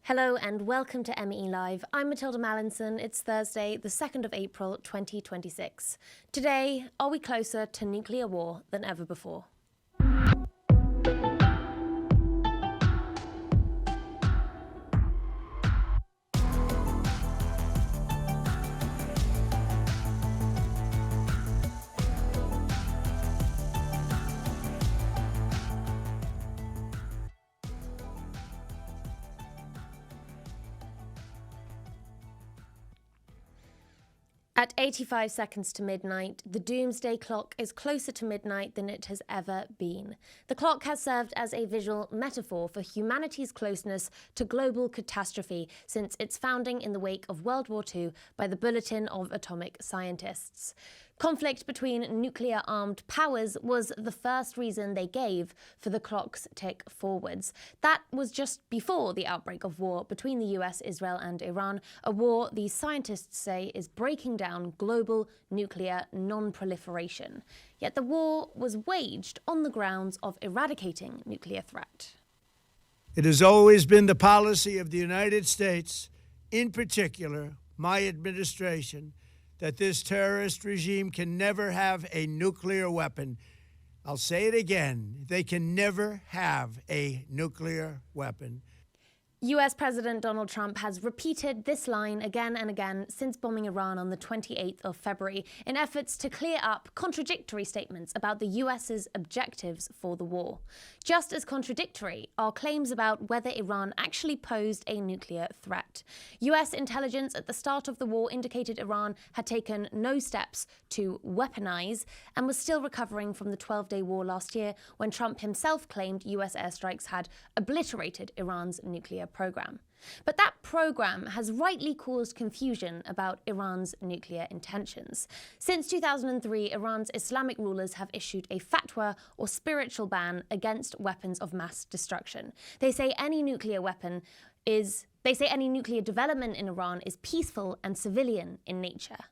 Hello and welcome to MEE Live. I'm Matilda Mallinson. It's Thursday, the 2nd of April 2026. Today, are we closer to nuclear war than ever before? At 85 seconds to midnight, the doomsday clock is closer to midnight than it has ever been. The clock has served as a visual metaphor for humanity's closeness to global catastrophe since its founding in the wake of World War II by the Bulletin of Atomic Scientists. Conflict between nuclear-armed powers was the first reason they gave for the clock's tick forwards. That was just before the outbreak of war between the US, Israel and Iran, a war these scientists say is breaking down global nuclear non-proliferation. Yet the war was waged on the grounds of eradicating nuclear threat. It has always been the policy of the United States, in particular, my administration, that this terrorist regime can never have a nuclear weapon. I'll say it again, they can never have a nuclear weapon. US President Donald Trump has repeated this line again and again since bombing Iran on the 28th of February in efforts to clear up contradictory statements about the US's objectives for the war. Just as contradictory are claims about whether Iran actually posed a nuclear threat. US intelligence at the start of the war indicated Iran had taken no steps to weaponize and was still recovering from the 12-day war last year when Trump himself claimed US airstrikes had obliterated Iran's nuclear program. But that program has rightly caused confusion about Iran's nuclear intentions. Since 2003, Iran's Islamic rulers have issued a fatwa or spiritual ban against weapons of mass destruction. They say any nuclear development in Iran is peaceful and civilian in nature.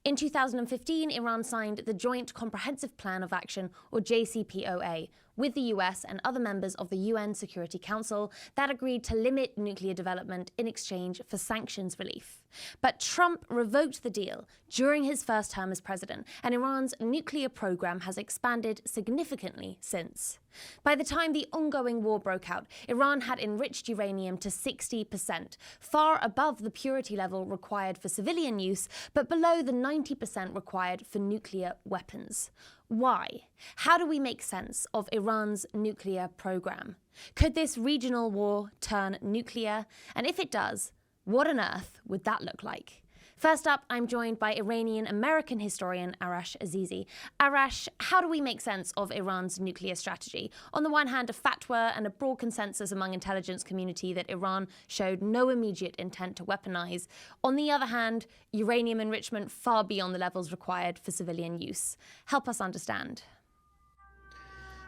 In 2015, Iran signed the Joint Comprehensive Plan of Action, or JCPOA, with the US and other members of the UN Security Council that agreed to limit nuclear development in exchange for sanctions relief. But Trump revoked the deal during his first term as president, and Iran's nuclear program has expanded significantly since. By the time the ongoing war broke out, Iran had enriched uranium to 60%, far above the purity level required for civilian use, but below the 90% required for nuclear weapons. Why? How do we make sense of Iran's nuclear program? Could this regional war turn nuclear? And if it does, what on earth would that look like? First up, I'm joined by Iranian-American historian Arash Azizi. Arash, how do we make sense of Iran's nuclear strategy? On the one hand, a fatwa and a broad consensus among intelligence community that Iran showed no immediate intent to weaponize. On the other hand, uranium enrichment far beyond the levels required for civilian use. Help us understand.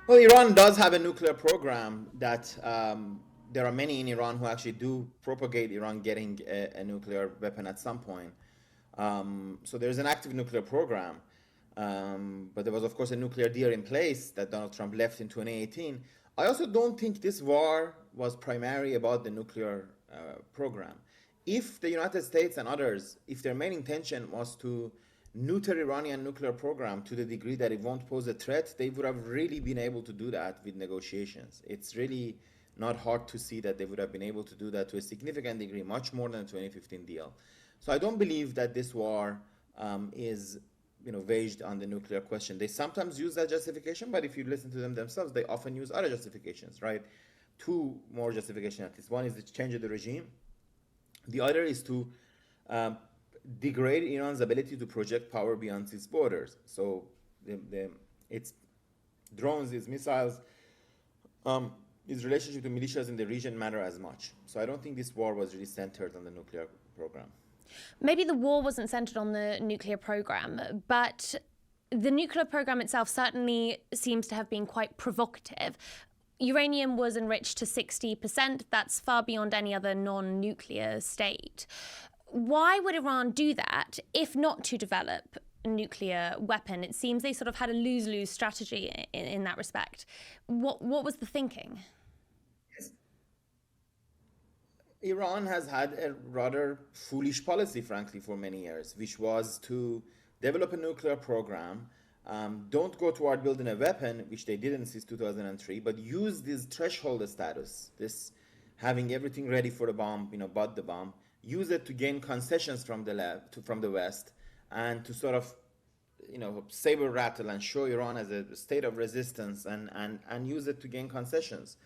Well, Iran does have a nuclear program that there are many in Iran who actually do propagate Iran getting a nuclear weapon at some point. So there's an active nuclear program, but there was, of course, a nuclear deal in place that Donald Trump left in 2018. I also don't think this war was primarily about the nuclear program. If the United States and others, if their main intention was to neuter Iranian nuclear program to the degree that it won't pose a threat, they would have really been able to do that with negotiations. It's really not hard to see that they would have been able to do that to a significant degree, much more than the 2015 deal. So I don't believe that this war is waged on the nuclear question. They sometimes use that justification, but if you listen to them themselves, they often use other justifications, right? Two more justifications at least. One is the change of the regime. The other is to degrade Iran's ability to project power beyond its borders. So its drones, its missiles, its relationship to militias in the region matter as much. So I don't think this war was really centered on the nuclear program. Maybe the war wasn't centered on the nuclear program, but the nuclear program itself certainly seems to have been quite provocative. Uranium was enriched to 60%. That's far beyond any other non-nuclear state. Why would Iran do that if not to develop a nuclear weapon? It seems they sort of had a lose-lose strategy in that respect. What was the thinking? Iran has had a rather foolish policy, frankly, for many years, which was to develop a nuclear program, don't go toward building a weapon, which they didn't since 2003, but use this threshold status, this having everything ready for the bomb, but the bomb, use it to gain concessions from from the West, and to sort of, saber rattle and show Iran as a state of resistance, and use it to gain concessions.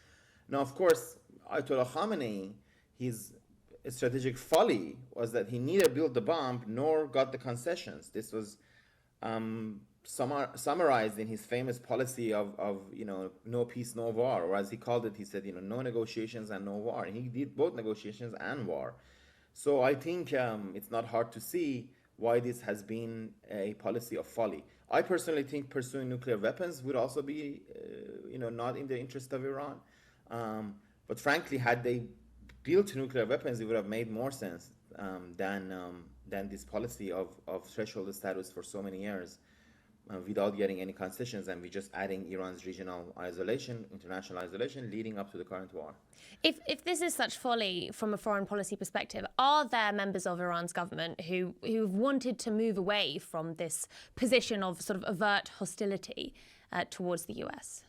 Now, of course, Ayatollah Khamenei, his strategic folly was that he neither built the bomb nor got the concessions. This was summarized in his famous policy of no peace, no war, or as he called it, he said, no negotiations and no war. And he did both negotiations and war. So I think it's not hard to see why this has been a policy of folly. I personally think pursuing nuclear weapons would also be, not in the interest of Iran. But frankly, had they built nuclear weapons, it would have made more sense than this policy of threshold status for so many years without getting any concessions, and we just adding Iran's regional isolation, international isolation, leading up to the current war. If this is such folly from a foreign policy perspective, are there members of Iran's government who've wanted to move away from this position of sort of overt hostility towards the US?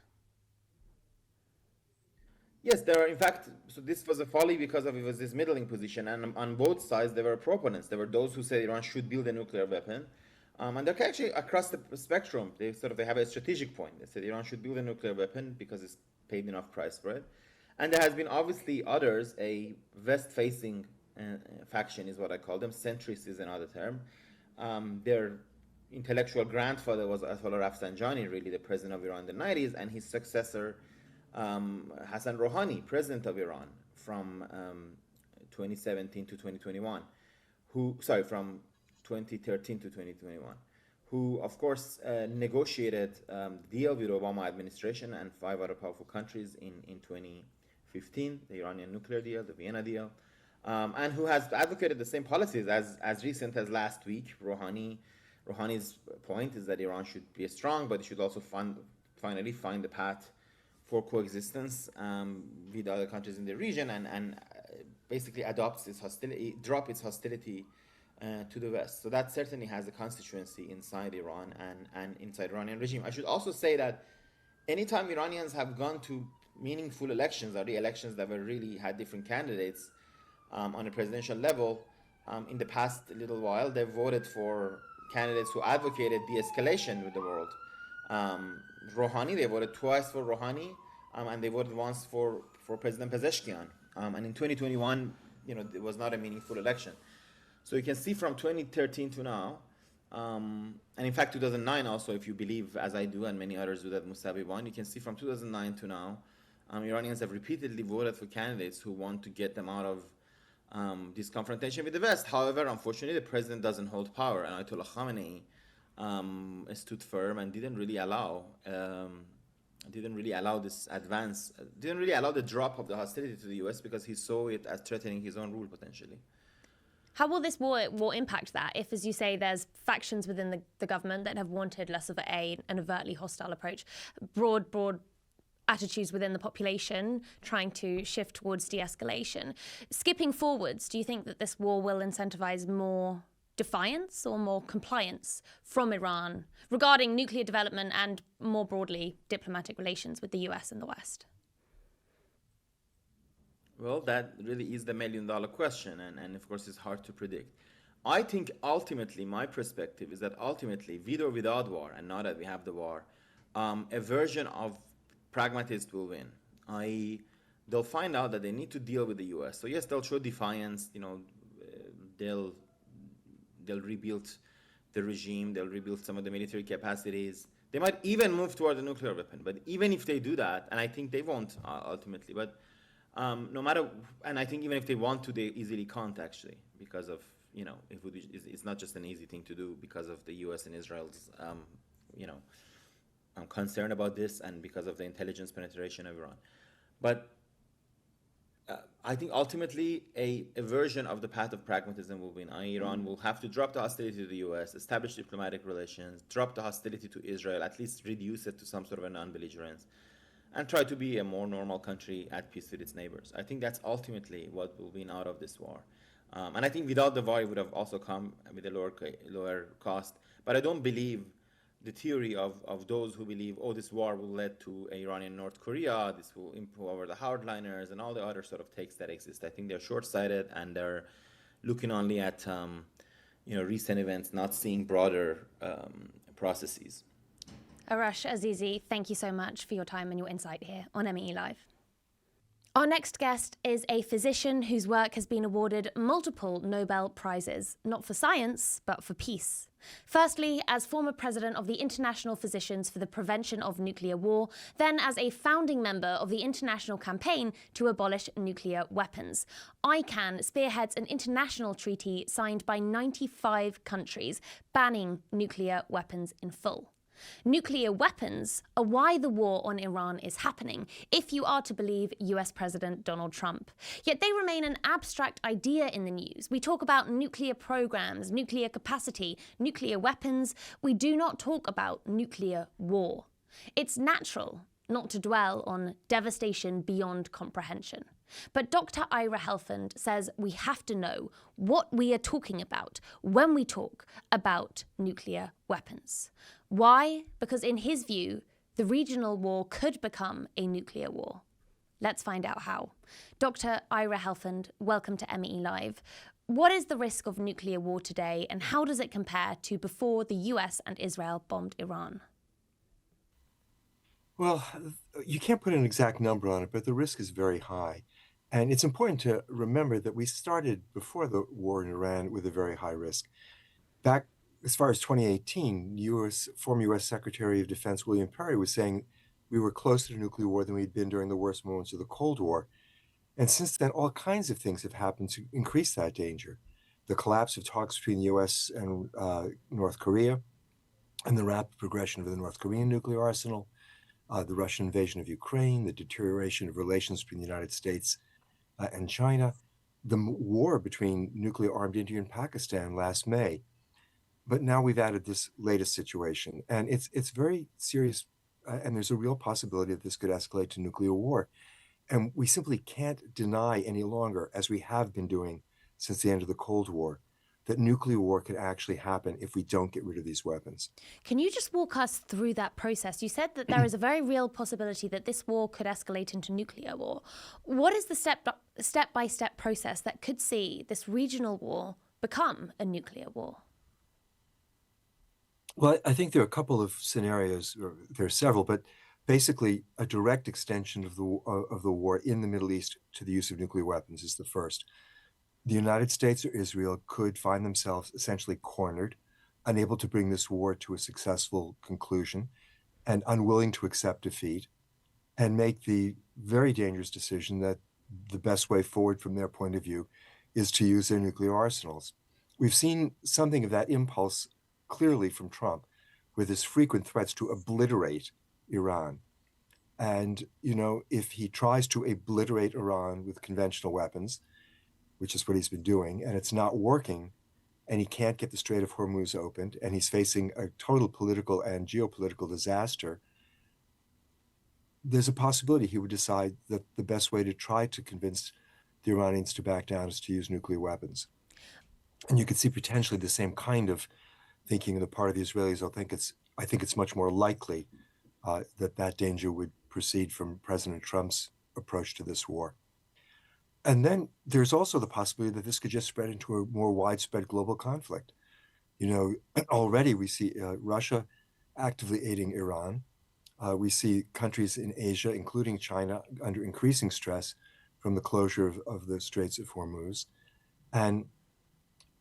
Yes, there are, in fact, so this was a folly because it was this middling position, and on both sides there were proponents. There were those who said Iran should build a nuclear weapon, and they're actually across the spectrum. They have a strategic point. They said Iran should build a nuclear weapon because it's paid enough price for it. And there has been obviously others, a West-facing faction is what I call them, centrist is another term. Their intellectual grandfather was Ayatollah Rafsanjani, really the president of Iran in the 90s, and his successor, Hassan Rouhani, president of Iran from 2017 to 2021, from 2013 to 2021, who of course negotiated the deal with Obama administration and 5 other powerful countries in 2015, the Iranian nuclear deal, the Vienna deal, and who has advocated the same policies as recent as last week. Rouhani's point is that Iran should be strong, but it should also finally find the path for coexistence with other countries in the region, and basically drop its hostility to the West. So that certainly has a constituency inside Iran and inside Iranian regime. I should also say that anytime Iranians have gone to meaningful elections or the elections that were really had different candidates on a presidential level, in the past little while, they've voted for candidates who advocated de-escalation with the world. Rouhani, they voted twice for Rouhani, and they voted once for President Pezeshkian. And in 2021, it was not a meaningful election. So you can see from 2013 to now, and in fact 2009 also, if you believe, as I do and many others do, that Musavi won, you can see from 2009 to now, Iranians have repeatedly voted for candidates who want to get them out of this confrontation with the West. However, unfortunately, the president doesn't hold power, and Ayatollah Khamenei stood firm and didn't really allow this advance, didn't really allow the drop of the hostility to the US because he saw it as threatening his own rule potentially. How will this war impact that? If, as you say, there's factions within the government that have wanted less of an overtly hostile approach, broad attitudes within the population trying to shift towards de-escalation. Skipping forwards, do you think that this war will incentivize more defiance or more compliance from Iran regarding nuclear development and, more broadly, diplomatic relations with the US and the West? Well, that really is the million-dollar question, and of course it's hard to predict. I think ultimately, my perspective is that ultimately, with or without war, and now that we have the war, a version of pragmatists will win. They'll find out that they need to deal with the US. So yes, they'll show defiance, they'll rebuild the regime, they'll rebuild some of the military capacities. They might even move toward a nuclear weapon, but even if they do that, and I think they won't ultimately, but no matter, and I think even if they want to, they easily can't actually, because of, it's not just an easy thing to do because of the US and Israel's, I'm concerned about this, and because of the intelligence penetration of Iran. But I think ultimately a version of the path of pragmatism will win. Iran will have to drop the hostility to the US, establish diplomatic relations, drop the hostility to Israel, at least reduce it to some sort of a non-belligerence, and try to be a more normal country at peace with its neighbors. I think that's ultimately what will win out of this war. And I think without the war, it would have also come with a lower cost. But I don't believe the theory of those who believe, oh, this war will lead to Iranian North Korea, this will empower the hardliners, and all the other sort of takes that exist. I think they're short-sighted, and they're looking only at recent events, not seeing broader processes. Arash Azizi, thank you so much for your time and your insight here on MEE Live. Our next guest is a physician whose work has been awarded multiple Nobel Prizes, not for science, but for peace. Firstly, as former president of the International Physicians for the Prevention of Nuclear War, then as a founding member of the international campaign to abolish nuclear weapons. ICAN spearheads an international treaty signed by 95 countries banning nuclear weapons in full. Nuclear weapons are why the war on Iran is happening, if you are to believe US President Donald Trump. Yet they remain an abstract idea in the news. We talk about nuclear programs, nuclear capacity, nuclear weapons. We do not talk about nuclear war. It's natural not to dwell on devastation beyond comprehension. But Dr. Ira Helfand says we have to know what we are talking about when we talk about nuclear weapons. Why? Because in his view, the regional war could become a nuclear war. Let's find out how. Dr. Ira Helfand, welcome to MEE Live. What is the risk of nuclear war today, and how does it compare to before the US and Israel bombed Iran? Well, you can't put an exact number on it, but the risk is very high. And it's important to remember that we started before the war in Iran with a very high risk. Back as far as 2018, former U.S. Secretary of Defense William Perry was saying we were closer to nuclear war than we'd been during the worst moments of the Cold War. And since then, all kinds of things have happened to increase that danger. The collapse of talks between the U.S. and North Korea, and the rapid progression of the North Korean nuclear arsenal, the Russian invasion of Ukraine, the deterioration of relations between the United States and China, the war between nuclear-armed India and Pakistan last May. But now we've added this latest situation, and it's very serious, and there's a real possibility that this could escalate to nuclear war. And we simply can't deny any longer, as we have been doing since the end of the Cold War, that nuclear war could actually happen if we don't get rid of these weapons. Can you just walk us through that process? You said that there is a very real possibility that this war could escalate into nuclear war. What is the step-by-step process that could see this regional war become a nuclear war? Well, I think there are a couple of scenarios, or there are several, but basically a direct extension of the war in the Middle East to the use of nuclear weapons is the first. The United States or Israel could find themselves essentially cornered, unable to bring this war to a successful conclusion, and unwilling to accept defeat, and make the very dangerous decision that the best way forward from their point of view is to use their nuclear arsenals. We've seen something of that impulse clearly from Trump, with his frequent threats to obliterate Iran. And, if he tries to obliterate Iran with conventional weapons, which is what he's been doing, and it's not working, and he can't get the Strait of Hormuz opened, and he's facing a total political and geopolitical disaster, there's a possibility he would decide that the best way to try to convince the Iranians to back down is to use nuclear weapons. And you could see potentially the same kind of thinking on the part of the Israelis. I think it's much more likely that danger would proceed from President Trump's approach to this war. And then there's also the possibility that this could just spread into a more widespread global conflict. Already we see Russia actively aiding Iran. We see countries in Asia, including China, under increasing stress from the closure of the Straits of Hormuz. And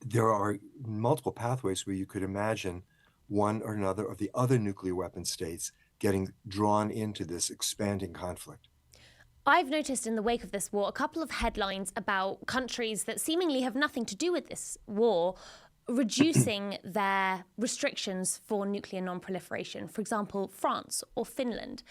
there are multiple pathways where you could imagine one or another of the other nuclear weapon states getting drawn into this expanding conflict. I've noticed in the wake of this war a couple of headlines about countries that seemingly have nothing to do with this war reducing their restrictions for nuclear non-proliferation. For example, France or Finland.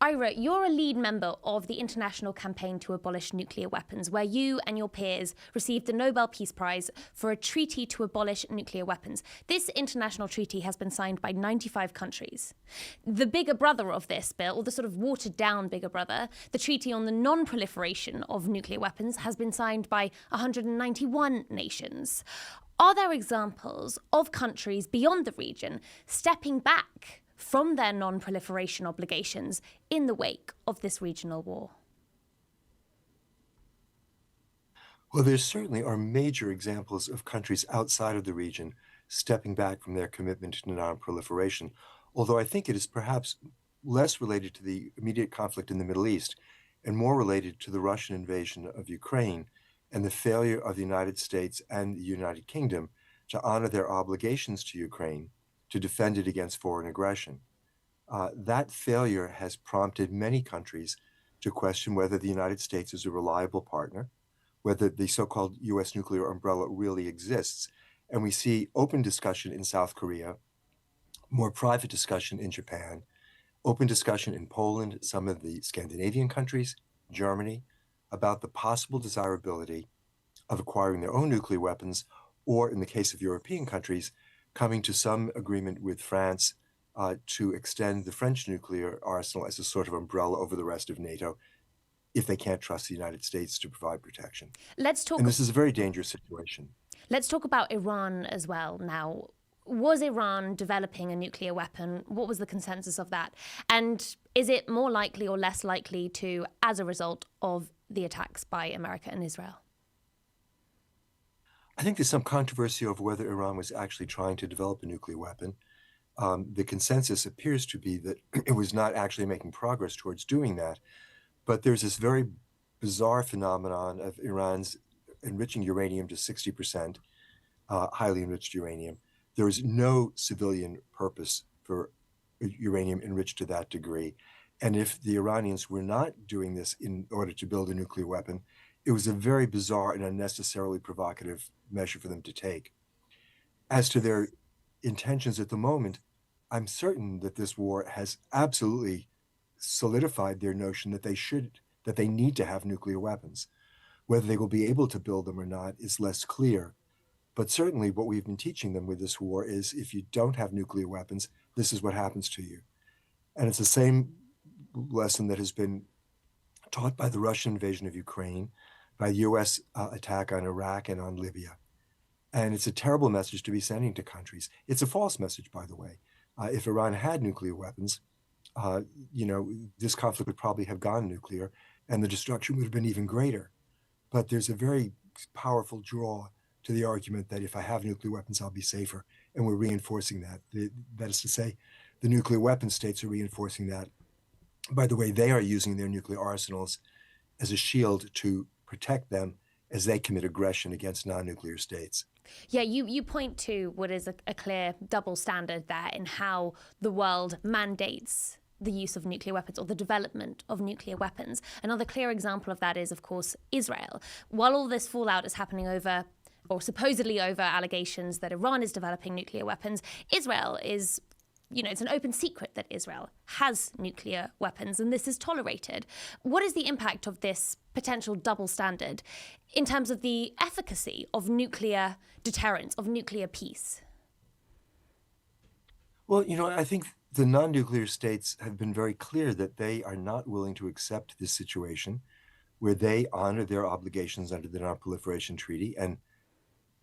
Ira, you're a lead member of the International Campaign to Abolish Nuclear Weapons, where you and your peers received the Nobel Peace Prize for a treaty to abolish nuclear weapons. This international treaty has been signed by 95 countries. The bigger brother of this bill, or the sort of watered-down bigger brother, the Treaty on the Non-Proliferation of Nuclear Weapons, has been signed by 191 nations. Are there examples of countries beyond the region stepping back from their non-proliferation obligations in the wake of this regional war? Well, there certainly are major examples of countries outside of the region stepping back from their commitment to non-proliferation, although I think it is perhaps less related to the immediate conflict in the Middle East and more related to the Russian invasion of Ukraine and the failure of the United States and the United Kingdom to honor their obligations to Ukraine to defend it against foreign aggression. That failure has prompted many countries to question whether the United States is a reliable partner, whether the so-called U.S. nuclear umbrella really exists. And we see open discussion in South Korea, more private discussion in Japan, open discussion in Poland, some of the Scandinavian countries, Germany, about the possible desirability of acquiring their own nuclear weapons, or in the case of European countries, coming to some agreement with France to extend the French nuclear arsenal as a sort of umbrella over the rest of NATO if they can't trust the United States to provide protection. And this is a very dangerous situation. Let's talk about Iran as well now. Was Iran developing a nuclear weapon? What was the consensus of that? And is it more likely or less likely to, as a result of the attacks by America and Israel? I think there's some controversy over whether Iran was actually trying to develop a nuclear weapon. The consensus appears to be that it was not actually making progress towards doing that. But there's this very bizarre phenomenon of Iran's enriching uranium to 60%, highly enriched uranium. There is no civilian purpose for uranium enriched to that degree. And if the Iranians were not doing this in order to build a nuclear weapon, it was a very bizarre and unnecessarily provocative measure for them to take. As to their intentions at the moment, I'm certain that this war has absolutely solidified their notion that they need to have nuclear weapons. Whether they will be able to build them or not is less clear. But certainly what we've been teaching them with this war is if you don't have nuclear weapons, this is what happens to you. And it's the same lesson that has been taught by the Russian invasion of Ukraine, by the US attack on Iraq and on Libya. And it's a terrible message to be sending to countries. It's a false message, by the way. If Iran had nuclear weapons, this conflict would probably have gone nuclear and the destruction would have been even greater. But there's a very powerful draw to the argument that if I have nuclear weapons, I'll be safer. And we're reinforcing that. That is to say, the nuclear weapon states are reinforcing that. By the way, they are using their nuclear arsenals as a shield to protect them as they commit aggression against non-nuclear states. Yeah, you point to what is a clear double standard there in how the world mandates the use of nuclear weapons or the development of nuclear weapons. Another clear example of that is, of course, Israel. While all this fallout is happening over, or supposedly over, allegations that Iran is developing nuclear weapons, Israel is, it's an open secret that Israel has nuclear weapons, and this is tolerated. What is the impact of this potential double standard in terms of the efficacy of nuclear deterrence, of nuclear peace? Well, I think the non-nuclear states have been very clear that they are not willing to accept this situation where they honor their obligations under the Non-Proliferation Treaty and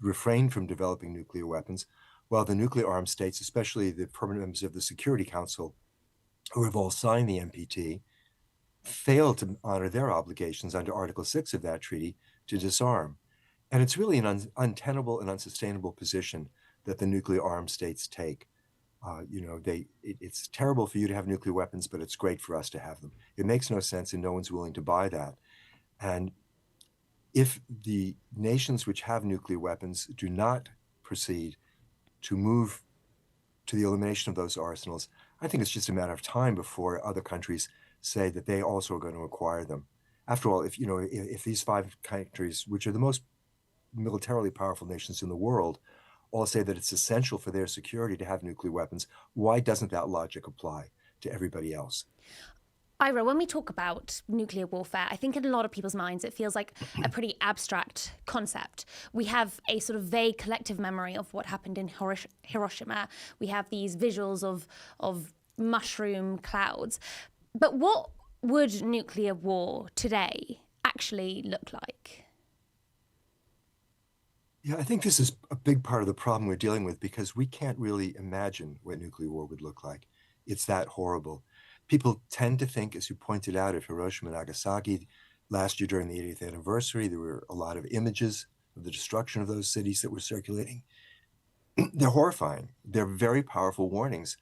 refrain from developing nuclear weapons, while the nuclear armed states, especially the permanent members of the Security Council, who have all signed the NPT, fail to honor their obligations under Article 6 of that treaty to disarm. And it's really an untenable and unsustainable position that the nuclear armed states take. It's terrible for you to have nuclear weapons, but it's great for us to have them. It makes no sense, and no one's willing to buy that. And if the nations which have nuclear weapons do not proceed to move to the elimination of those arsenals, I think it's just a matter of time before other countries say that they also are going to acquire them. After all, if these 5 countries, which are the most militarily powerful nations in the world, all say that it's essential for their security to have nuclear weapons, why doesn't that logic apply to everybody else? Ira, when we talk about nuclear warfare, I think in a lot of people's minds it feels like a pretty abstract concept. We have a sort of vague collective memory of what happened in Hiroshima. We have these visuals of mushroom clouds. But what would nuclear war today actually look like? Yeah, I think this is a big part of the problem we're dealing with because we can't really imagine what nuclear war would look like. It's that horrible. People tend to think, as you pointed out, of Hiroshima and Nagasaki. Last year during the 80th anniversary, there were a lot of images of the destruction of those cities that were circulating. They're horrifying. They're very powerful warnings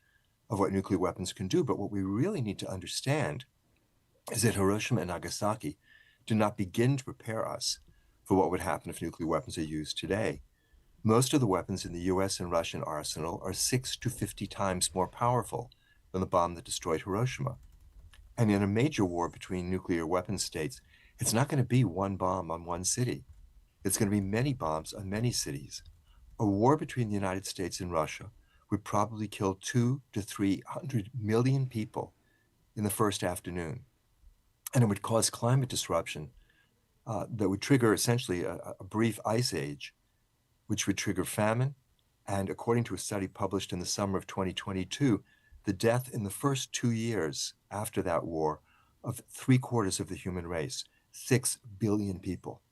of what nuclear weapons can do. But what we really need to understand is that Hiroshima and Nagasaki do not begin to prepare us for what would happen if nuclear weapons are used today. Most of the weapons in the US and Russian arsenal are 6 to 50 times more powerful than the bomb that destroyed Hiroshima. And in a major war between nuclear weapon states, it's not going to be one bomb on one city. It's going to be many bombs on many cities. A war between the United States and Russia would probably kill 200 to 300 million people in the first afternoon. And it would cause climate disruption that would trigger essentially a brief ice age, which would trigger famine. And according to a study published in the summer of 2022, the death in the first 2 years after that war of 3/4 of the human race, 6 billion people.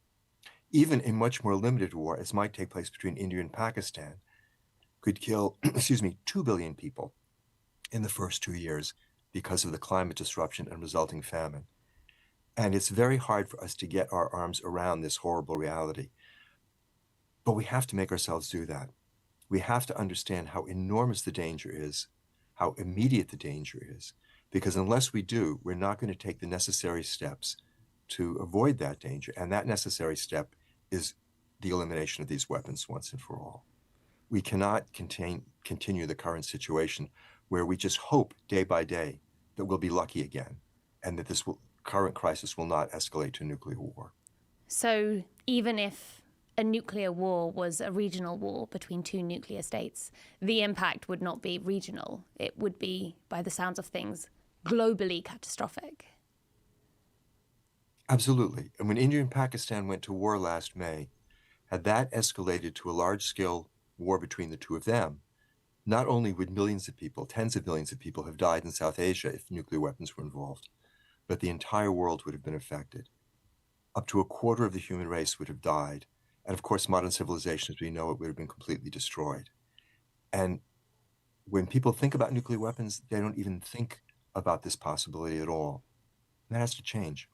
Even a much more limited war, as might take place between India and Pakistan, could kill, 2 billion people in the first 2 years because of the climate disruption and resulting famine. And it's very hard for us to get our arms around this horrible reality. But we have to make ourselves do that. We have to understand how enormous the danger is, how immediate the danger is, because unless we do, we're not going to take the necessary steps to avoid that danger. And that necessary step is the elimination of these weapons once and for all. We cannot continue the current situation where we just hope day by day that we'll be lucky again and that this current crisis will not escalate to nuclear war. So even if a nuclear war was a regional war between two nuclear states, the impact would not be regional. It would be, by the sounds of things, globally catastrophic. Absolutely. And when India and Pakistan went to war last May, had that escalated to a large-scale war between the two of them, not only would millions of people, tens of millions of people, have died in South Asia if nuclear weapons were involved, but the entire world would have been affected. Up to 1/4 of the human race would have died. And of course, modern civilization as we know it would have been completely destroyed. And when people think about nuclear weapons, they don't even think about this possibility at all. And that has to change.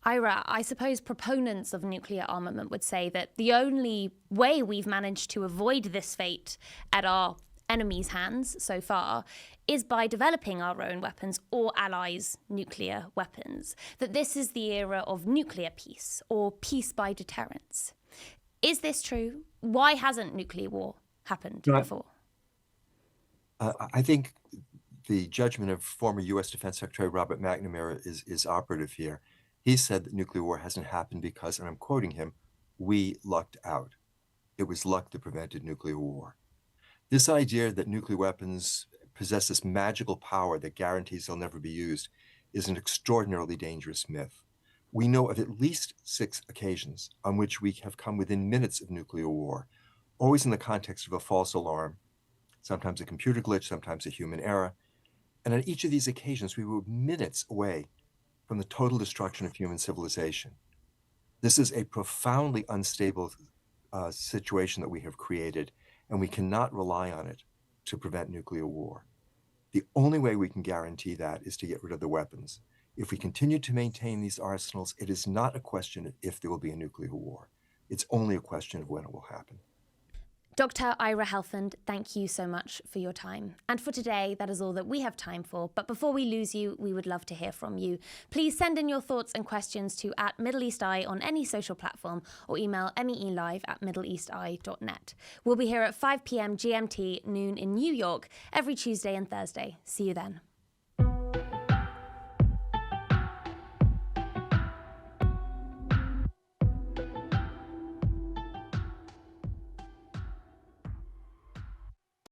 Ira, I suppose proponents of nuclear armament would say that the only way we've managed to avoid this fate at our enemies' hands so far is by developing our own weapons or allies' nuclear weapons. That this is the era of nuclear peace or peace by deterrence. Is this true? Why hasn't nuclear war happened before? I think the judgment of former U.S. Defense Secretary Robert McNamara is operative here. He said that nuclear war hasn't happened because, and I'm quoting him, we lucked out. It was luck that prevented nuclear war. This idea that nuclear weapons possess this magical power that guarantees they'll never be used is an extraordinarily dangerous myth. We know of at least 6 occasions on which we have come within minutes of nuclear war, always in the context of a false alarm, sometimes a computer glitch, sometimes a human error. And on each of these occasions, we were minutes away from the total destruction of human civilization. This is a profoundly unstable situation that we have created, and we cannot rely on it to prevent nuclear war. The only way we can guarantee that is to get rid of the weapons. If we continue to maintain these arsenals, it is not a question of if there will be a nuclear war. It's only a question of when it will happen. Dr. Ira Helfand, thank you so much for your time. And for today, that is all that we have time for. But before we lose you, we would love to hear from you. Please send in your thoughts and questions to @MiddleEastEye on any social platform or email meelive@middleeasteye.net. We'll be here at 5 p.m. GMT, noon in New York, every Tuesday and Thursday. See you then.